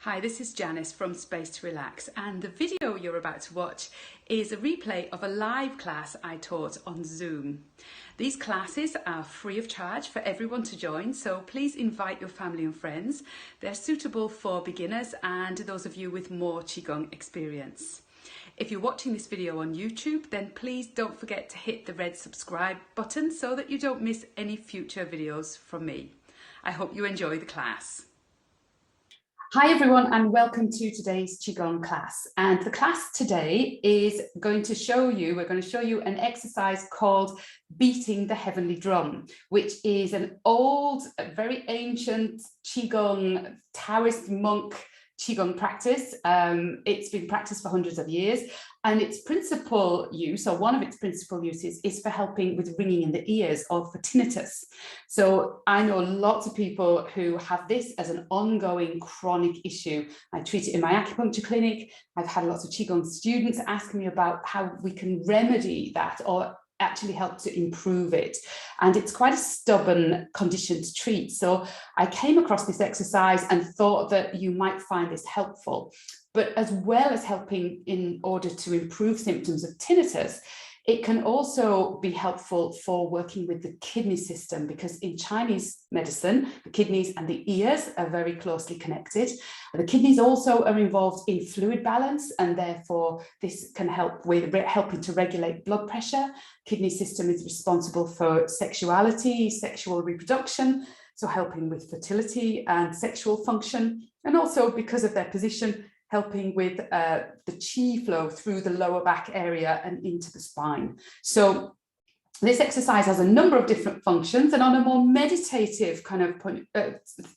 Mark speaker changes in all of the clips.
Speaker 1: Hi, this is Janice from Space to Relax, and the video you're about to watch is a replay of a live class I taught on Zoom. These classes are free of charge for everyone to join, so please invite your family and friends. They're suitable for beginners and those of you with more Qigong experience. If you're watching this video on YouTube, then please don't forget to hit the red subscribe button so that you don't miss any future videos from me. I hope you enjoy the class. Hi everyone, and welcome to today's Qigong class. And the class today is going to show you, we're going to show you an exercise called beating the heavenly drum, which is an old, very ancient Qigong Taoist monk Qigong practice. It's been practiced for hundreds of years, and its principal use, or one of its principal uses, is for helping with ringing in the ears or for tinnitus. So I know lots of people who have this as an ongoing chronic issue. I treat it in my acupuncture clinic. I've had lots of Qigong students ask me about how we can remedy that or actually help to improve it. And it's quite a stubborn condition to treat. So I came across this exercise and thought that you might find this helpful. But as well as helping in order to improve symptoms of tinnitus, it can also be helpful for working with the kidney system, because in Chinese medicine, the kidneys and the ears are very closely connected. The kidneys also are involved in fluid balance, and therefore this can help with helping to regulate blood pressure. Kidney system is responsible for sexuality, sexual reproduction, so helping with fertility and sexual function, and also because of their position, helping with the qi flow through the lower back area and into the spine. So this exercise has a number of different functions, and on a more meditative kind of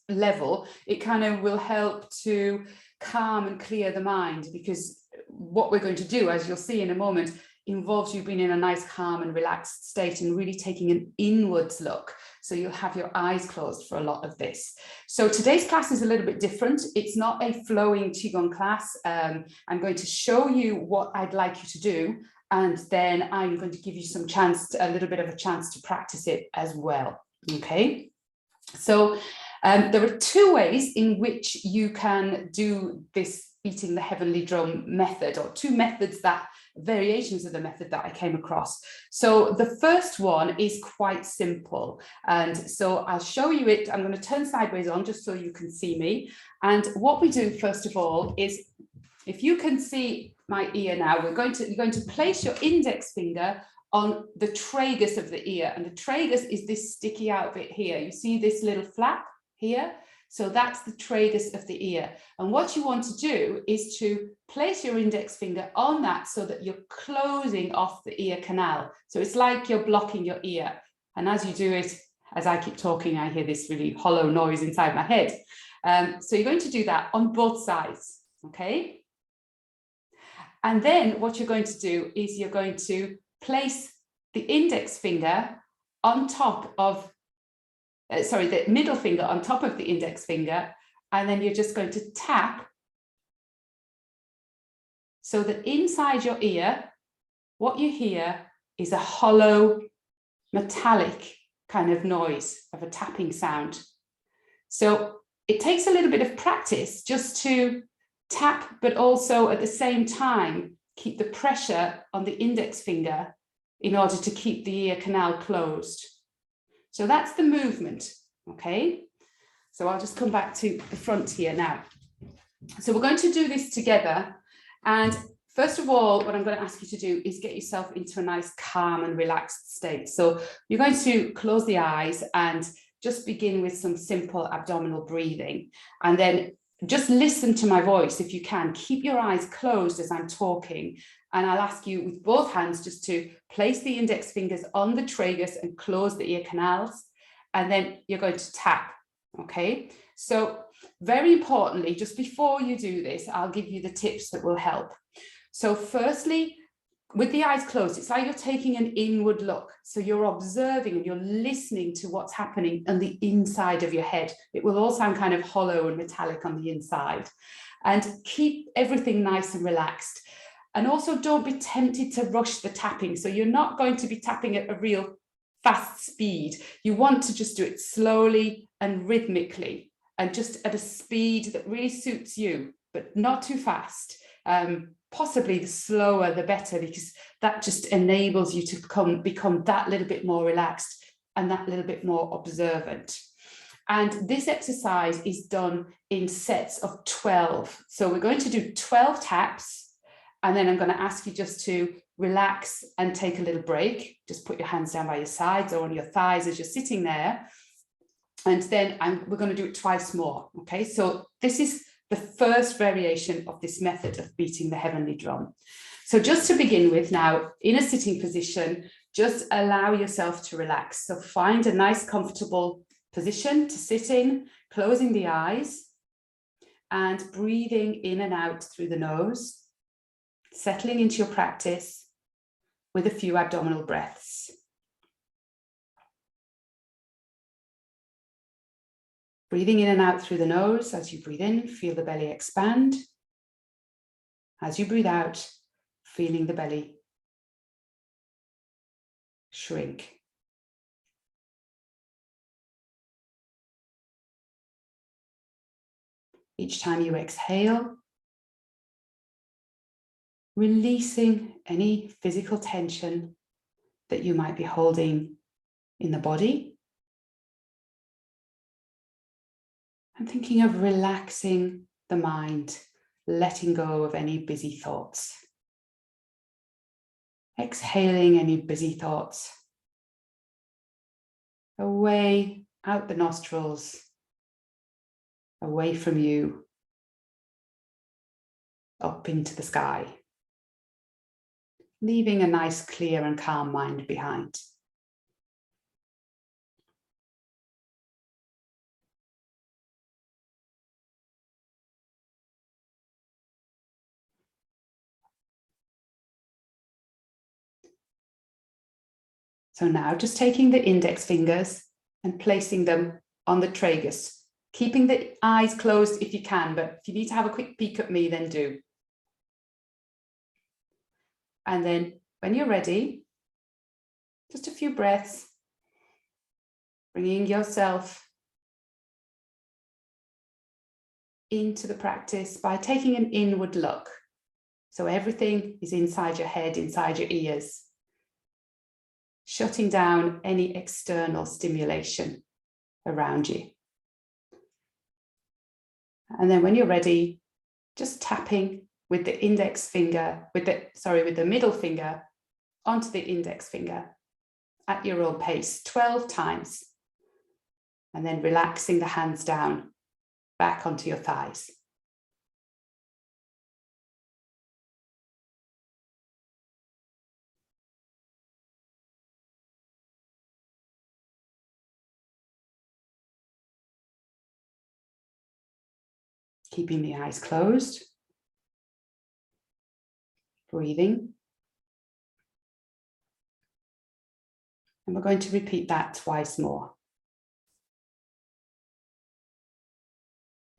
Speaker 1: level, it kind of will help to calm and clear the mind, because what we're going to do, as you'll see in a moment, involves you being in a nice, calm and relaxed state and really taking an inwards look. So you'll have your eyes closed for a lot of this. So today's class is a little bit different. It's not a flowing Qigong class. I'm going to show you what I'd like you to do, and then I'm going to give you a little bit of a chance to practice it as well. Okay. So there are two ways in which you can do this beating the heavenly drum method, or two methods, that variations of the method that I came across. So the first one is quite simple, and so I'll show you it. I'm going to turn sideways on just so you can see me. And what we do first of all is, if you can see my ear now, you're going to place your index finger on the tragus of the ear, and the tragus is this sticky out bit here. You see this little flap here? So that's the tragus of the ear. And what you want to do is to place your index finger on that so that you're closing off the ear canal. So it's like you're blocking your ear. And as you do it, as I keep talking, I hear this really hollow noise inside my head. So you're going to do that on both sides, okay? And then what you're going to do is you're going to place the index finger on top of the middle finger on top of the index finger, and then you're just going to tap so that inside your ear, what you hear is a hollow, metallic kind of noise of a tapping sound. So it takes a little bit of practice just to tap, but also at the same time, keep the pressure on the index finger in order to keep the ear canal closed. So that's the movement, okay? So I'll just come back to the front here now. So we're going to do this together. And first of all, what I'm going to ask you to do is get yourself into a nice, calm and relaxed state. So you're going to close the eyes and just begin with some simple abdominal breathing. And then just listen to my voice if you can. Keep your eyes closed as I'm talking. And I'll ask you with both hands just to place the index fingers on the tragus and close the ear canals. And then you're going to tap, okay? So very importantly, just before you do this, I'll give you the tips that will help. So firstly, with the eyes closed, it's like you're taking an inward look. So you're observing and you're listening to what's happening on the inside of your head. It will all sound kind of hollow and metallic on the inside. And keep everything nice and relaxed. And also don't be tempted to rush the tapping. So you're not going to be tapping at a real fast speed. You want to just do it slowly and rhythmically. and just at a speed that really suits you, but not too fast. Possibly the slower, the better, because that just enables you to become that little bit more relaxed and that little bit more observant. And this exercise is done in sets of 12. So we're going to do 12 taps, and then I'm going to ask you just to relax and take a little break. Just put your hands down by your sides or on your thighs as you're sitting there. And then we're going to do it twice more. Okay, so this is the first variation of this method of beating the heavenly drum. So just to begin with now, in a sitting position, just allow yourself to relax. So find a nice, comfortable position to sit in, closing the eyes and breathing in and out through the nose, settling into your practice with a few abdominal breaths. Breathing in and out through the nose. As you breathe in, feel the belly expand. As you breathe out, feeling the belly shrink. Each time you exhale, releasing any physical tension that you might be holding in the body. I'm thinking of relaxing the mind, letting go of any busy thoughts. Exhaling any busy thoughts away, out the nostrils, away from you, up into the sky, leaving a nice, clear and calm mind behind. So now just taking the index fingers and placing them on the tragus, keeping the eyes closed if you can, but if you need to have a quick peek at me, then do. And then when you're ready, just a few breaths, bringing yourself into the practice by taking an inward look. So everything is inside your head, inside your ears, shutting down any external stimulation around you. And then when you're ready, just tapping with the index finger, with the middle finger onto the index finger at your own pace, 12 times. And then relaxing the hands down, back onto your thighs. Keeping the eyes closed, breathing. And we're going to repeat that twice more.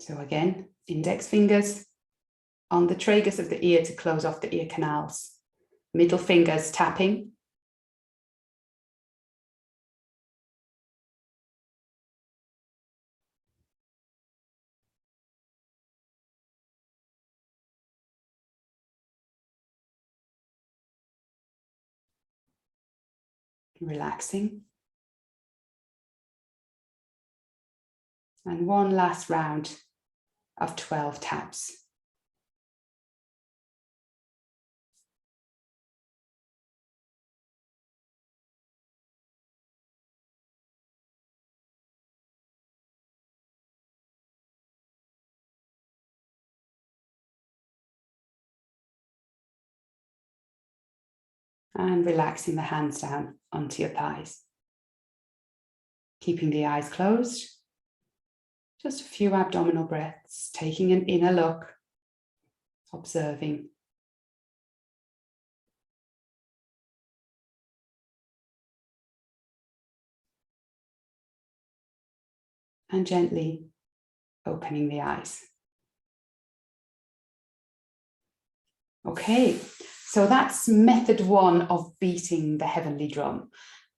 Speaker 1: So again, index fingers on the tragus of the ear to close off the ear canals. Middle fingers tapping. Relaxing. And one last round of 12 taps. And relaxing the hands down onto your thighs. Keeping the eyes closed. Just a few abdominal breaths, taking an inner look, observing. And gently opening the eyes. Okay, so that's method one of beating the heavenly drum.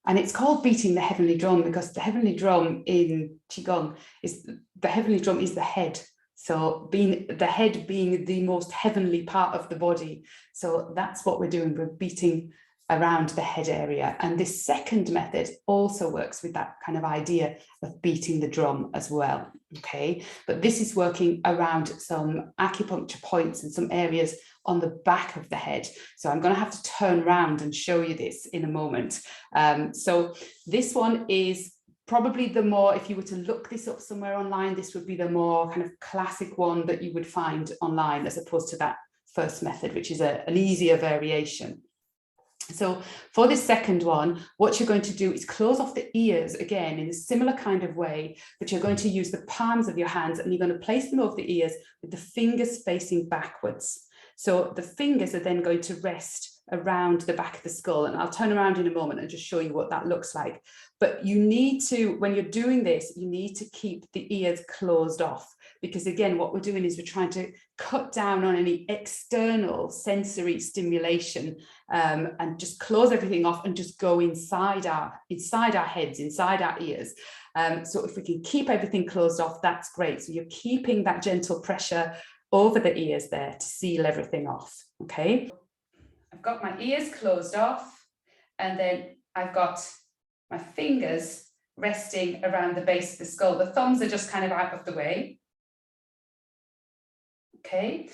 Speaker 1: And it's called beating the heavenly drum because the heavenly drum in Qigong is the head. So the head being the most heavenly part of the body. So that's what we're doing. We're beating around the head area. And this second method also works with that kind of idea of beating the drum as well. Okay, but this is working around some acupuncture points and some areas on the back of the head. So I'm going to have to turn around and show you this in a moment. So this one is probably the more, if you were to look this up somewhere online, this would be the more kind of classic one that you would find online, as opposed to that first method, which is an easier variation. So for this second one, what you're going to do is close off the ears again in a similar kind of way, but you're going to use the palms of your hands and you're going to place them over the ears with the fingers facing backwards. So the fingers are then going to rest around the back of the skull, and I'll turn around in a moment and just show you what that looks like. But you need to, when you're doing this, you need to keep the ears closed off, because again, what we're doing is we're trying to cut down on any external sensory stimulation, and just close everything off and just go inside our heads, inside our ears. So if we can keep everything closed off, that's great. So you're keeping that gentle pressure over the ears there to seal everything off. Okay, I've got my ears closed off, and then I've got my fingers resting around the base of the skull. The thumbs are just kind of out of the way. Okay,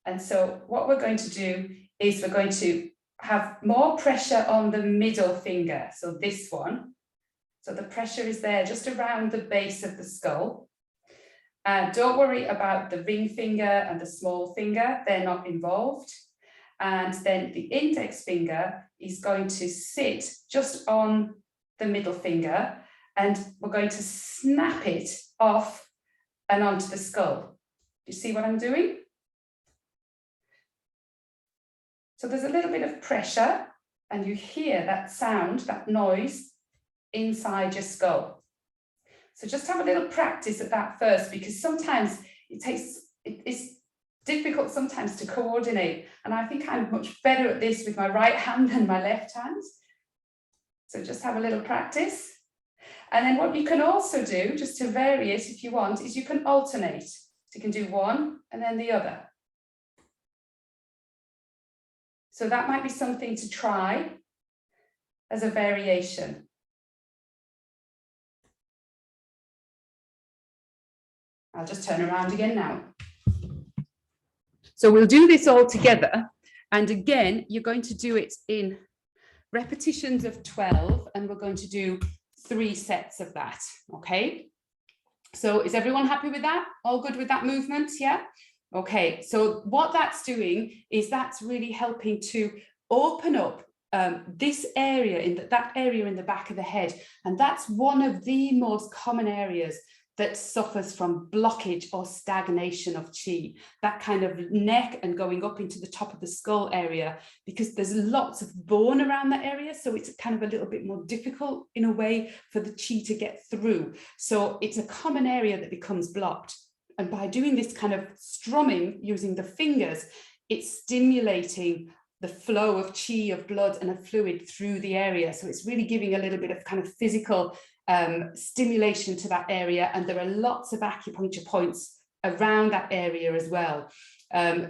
Speaker 1: and so what we're going to do is we're going to have more pressure on the middle finger, so this one. So the pressure is there just around the base of the skull. Don't worry about the ring finger and the small finger, they're not involved. And then the index finger is going to sit just on the middle finger, and we're going to snap it off and onto the skull. Do you see what I'm doing? So there's a little bit of pressure, and you hear that sound, that noise inside your skull. So just have a little practice at that first, because sometimes it's difficult sometimes to coordinate, and I think I'm much better at this with my right hand than my left hand. So just have a little practice. And then what you can also do, just to vary it if you want, is you can alternate. So you can do one and then the other. So that might be something to try as a variation. I'll just turn around again now. So we'll do this all together. And again, you're going to do it in repetitions of 12, and we're going to do 3 sets of that. Okay. So is everyone happy with that? All good with that movement? Yeah. Okay. So what that's doing is that's really helping to open up this area, that area in the back of the head. And that's one of the most common areas that suffers from blockage or stagnation of chi, that kind of neck and going up into the top of the skull area, because there's lots of bone around that area. So it's kind of a little bit more difficult in a way for the chi to get through. So it's a common area that becomes blocked. And by doing this kind of strumming using the fingers, it's stimulating the flow of chi, of blood and of fluid through the area. So it's really giving a little bit of kind of physical stimulation to that area, and there are lots of acupuncture points around that area as well.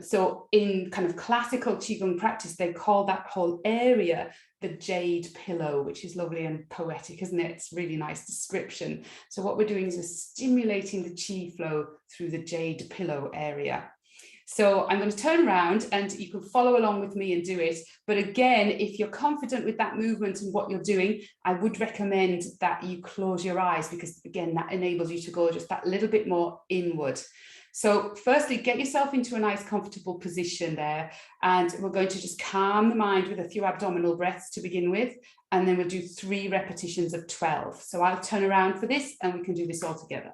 Speaker 1: So in kind of classical Qigong practice, they call that whole area the jade pillow, which is lovely and poetic, isn't it? It's a really nice description. So what we're doing is we're stimulating the chi flow through the jade pillow area. So I'm going to turn around and you can follow along with me and do it. But again, if you're confident with that movement and what you're doing, I would recommend that you close your eyes, because again, that enables you to go just that little bit more inward. So firstly, get yourself into a nice comfortable position there. And we're going to just calm the mind with a few abdominal breaths to begin with. And then we'll do 3 repetitions of 12. So I'll turn around for this and we can do this all together.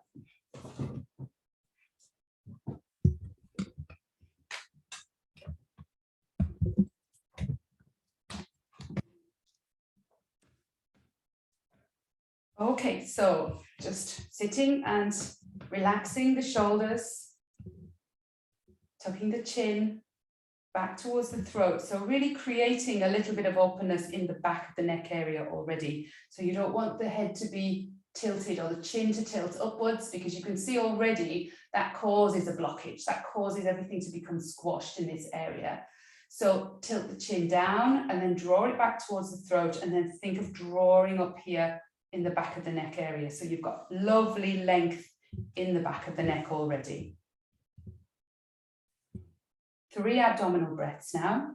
Speaker 1: Okay, so just sitting and relaxing the shoulders, tucking the chin, back towards the throat. So really creating a little bit of openness in the back of the neck area already. So you don't want the head to be tilted or the chin to tilt upwards, because you can see already that causes a blockage, that causes everything to become squashed in this area. So tilt the chin down and then draw it back towards the throat, and then think of drawing up here in the back of the neck area. So you've got lovely length in the back of the neck already. 3 abdominal breaths now.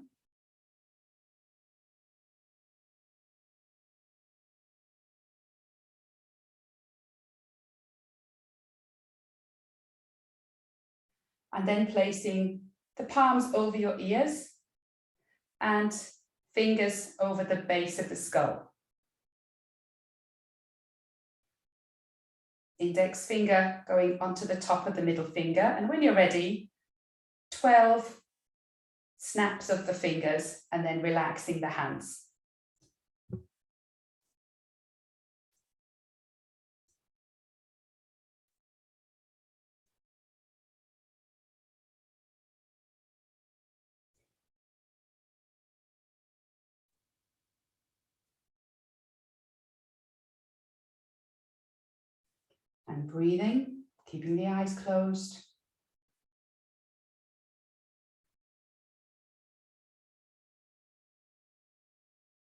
Speaker 1: And then placing the palms over your ears and fingers over the base of the skull. Index finger going onto the top of the middle finger. And when you're ready, 12 snaps of the fingers and then relaxing the hands. And breathing, keeping the eyes closed.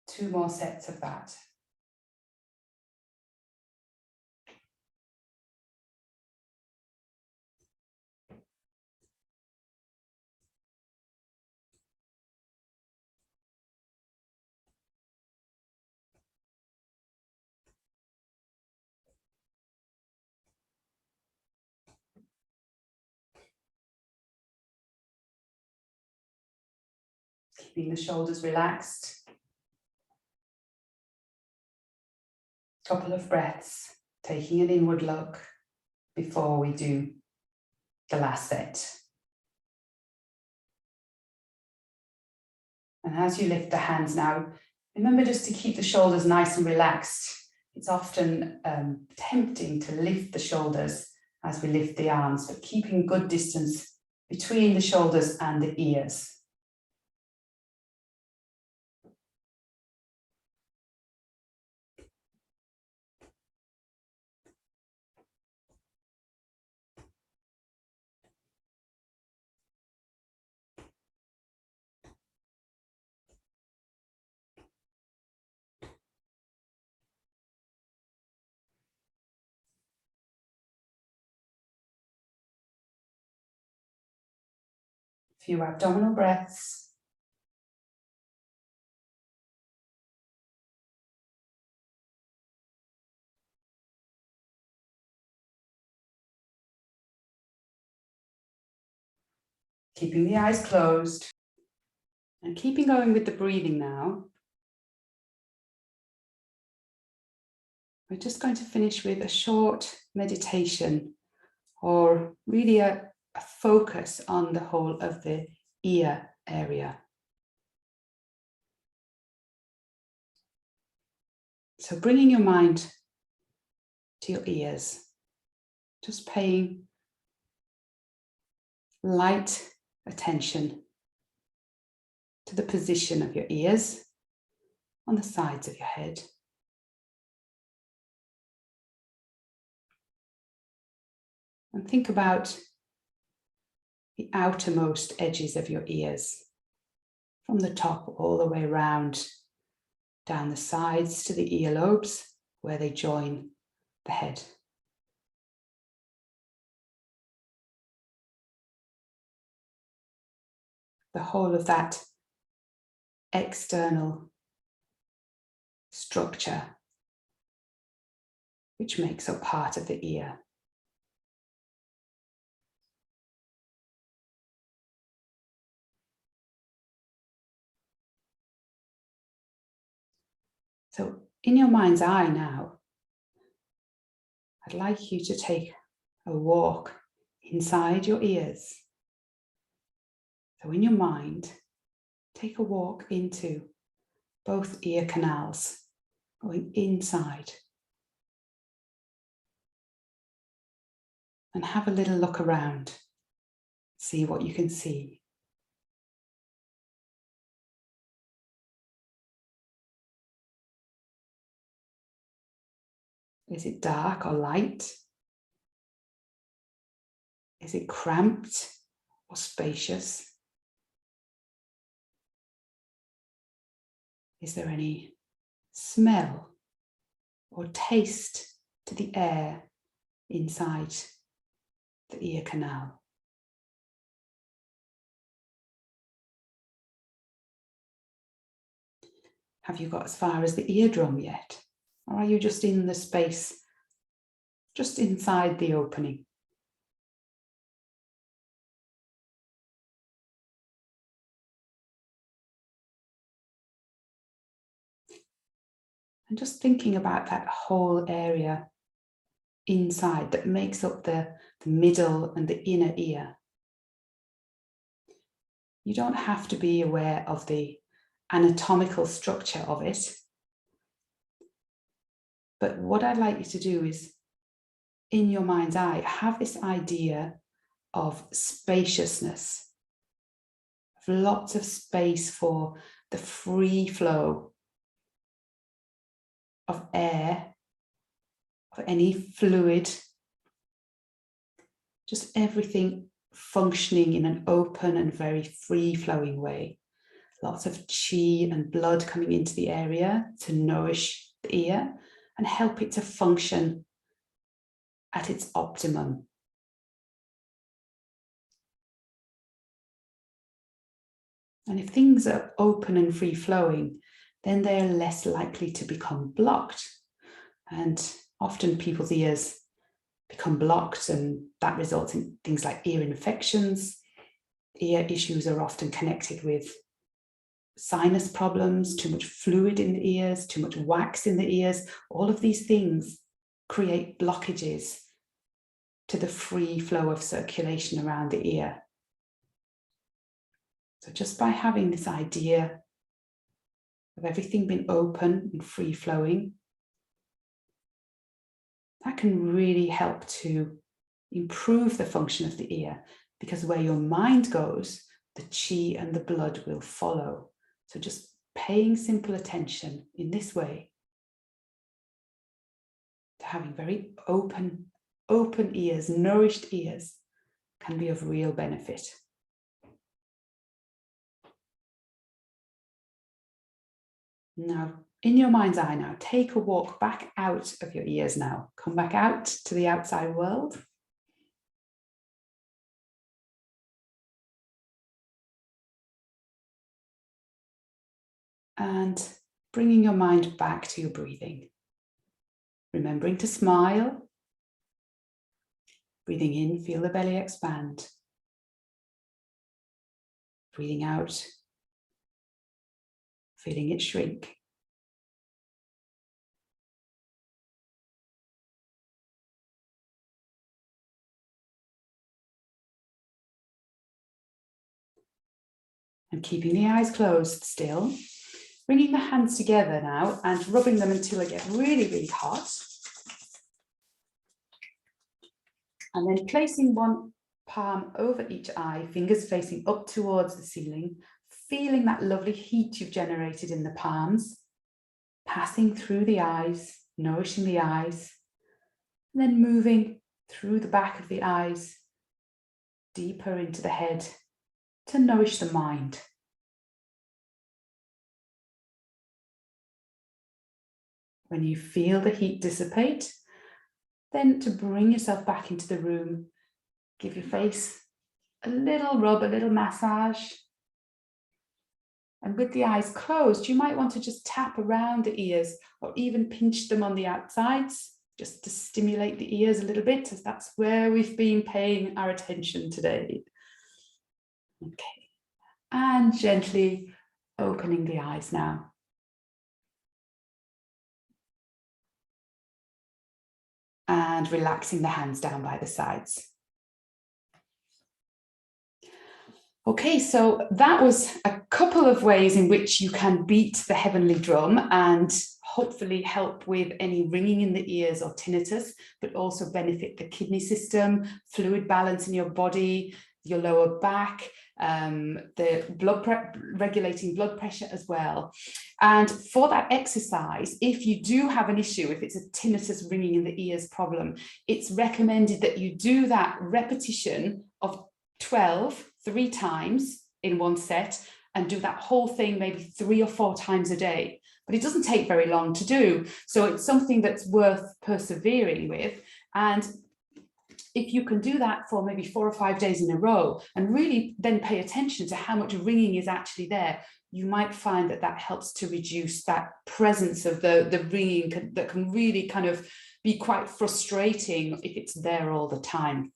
Speaker 1: Two more sets of that. Keeping the shoulders relaxed. Couple of breaths, taking an inward look before we do the last set. And as you lift the hands now, remember just to keep the shoulders nice and relaxed. It's often tempting to lift the shoulders as we lift the arms, but keeping good distance between the shoulders and the ears. Few abdominal breaths. Keeping the eyes closed. And keeping going with the breathing now. We're just going to finish with a short meditation, or really a focus on the whole of the ear area. So bringing your mind to your ears, just paying light attention to the position of your ears on the sides of your head. And think about the outermost edges of your ears, from the top all the way around, down the sides to the earlobes where they join the head. The whole of that external structure which makes up part of the ear. So in your mind's eye now, I'd like you to take a walk inside your ears. So in your mind, take a walk into both ear canals, going inside. And have a little look around, see what you can see. Is it dark or light? Is it cramped or spacious? Is there any smell or taste to the air inside the ear canal? Have you got as far as the eardrum yet? Or are you just in the space, just inside the opening? And just thinking about that whole area inside that makes up the middle and the inner ear. You don't have to be aware of the anatomical structure of it. But what I'd like you to do is, in your mind's eye, have this idea of spaciousness, of lots of space for the free flow of air, of any fluid, just everything functioning in an open and very free-flowing way. Lots of qi and blood coming into the area to nourish the ear and help it to function at its optimum. And if things are open and free-flowing, then they're less likely to become blocked. And often people's ears become blocked, and that results in things like ear infections. Ear issues are often connected with sinus problems, too much fluid in the ears, too much wax in the ears. All of these things create blockages to the free flow of circulation around the ear. So just by having this idea of everything being open and free flowing, that can really help to improve the function of the ear, because where your mind goes, the qi and the blood will follow. So just paying simple attention in this way to having very open ears, nourished ears, can be of real benefit. Now, in your mind's eye now, take a walk back out of your ears now. Come back out to the outside world. And bringing your mind back to your breathing. Remembering to smile. Breathing in, feel the belly expand. Breathing out, feeling it shrink. And keeping the eyes closed still. Bringing the hands together now and rubbing them until they get really, really hot. And then placing one palm over each eye, fingers facing up towards the ceiling, feeling that lovely heat you've generated in the palms, passing through the eyes, nourishing the eyes, and then moving through the back of the eyes, deeper into the head to nourish the mind. When you feel the heat dissipate, then to bring yourself back into the room, give your face a little rub, a little massage. And with the eyes closed, you might want to just tap around the ears or even pinch them on the outsides, just to stimulate the ears a little bit, as that's where we've been paying our attention today. Okay, and gently opening the eyes now. And relaxing the hands down by the sides. Okay, so that was a couple of ways in which you can beat the heavenly drum and hopefully help with any ringing in the ears or tinnitus, but also benefit the kidney system, fluid balance in your body, your lower back, the regulating blood pressure as well. And for that exercise, if you do have an issue, if it's a tinnitus ringing in the ears problem, it's recommended that you do that repetition of 12 3 times in one set, and do that whole thing maybe 3 or 4 times a day. But it doesn't take very long to do. So it's something that's worth persevering with. And if you can do that for maybe 4 or 5 days in a row and really then pay attention to how much ringing is actually there, you might find that that helps to reduce that presence of the ringing that can really kind of be quite frustrating if it's there all the time.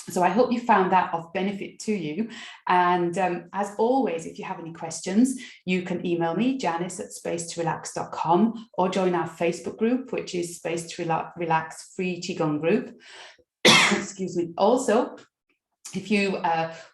Speaker 1: So I hope you found that of benefit to you. And as always, if you have any questions, you can email me, janice@spacetorelax.com, or join our Facebook group, which is Space to Relax Free Qigong Group. Excuse me. Also, if you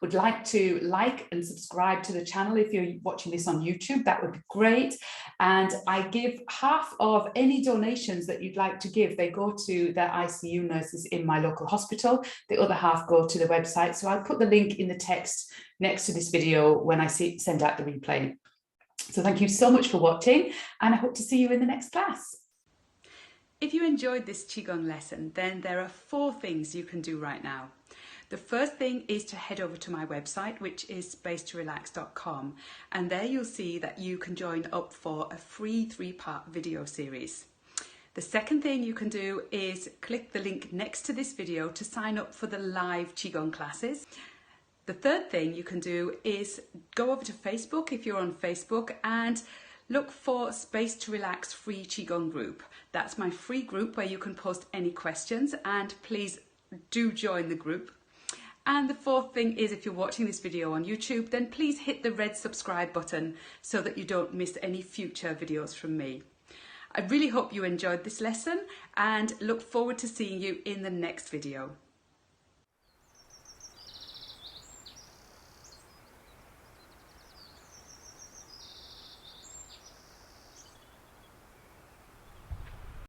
Speaker 1: would like to like and subscribe to the channel, if you're watching this on YouTube, that would be great. And I give half of any donations that you'd like to give. They go to the ICU nurses in my local hospital. The other half go to the website. So I'll put the link in the text next to this video when I send out the replay. So thank you so much for watching, and I hope to see you in the next class. If you enjoyed this Qigong lesson, then there are 4 things you can do right now. The first thing is to head over to my website, which is spacetorelax.com, and there you'll see that you can join up for a free 3-part video series. The second thing you can do is click the link next to this video to sign up for the live Qigong classes. The third thing you can do is go over to Facebook if you're on Facebook and look for Space to Relax Free Qigong Group. That's my free group where you can post any questions, and please do join the group. And the fourth thing is, if you're watching this video on YouTube, then please hit the red subscribe button so that you don't miss any future videos from me. I really hope you enjoyed this lesson and look forward to seeing you in the next video.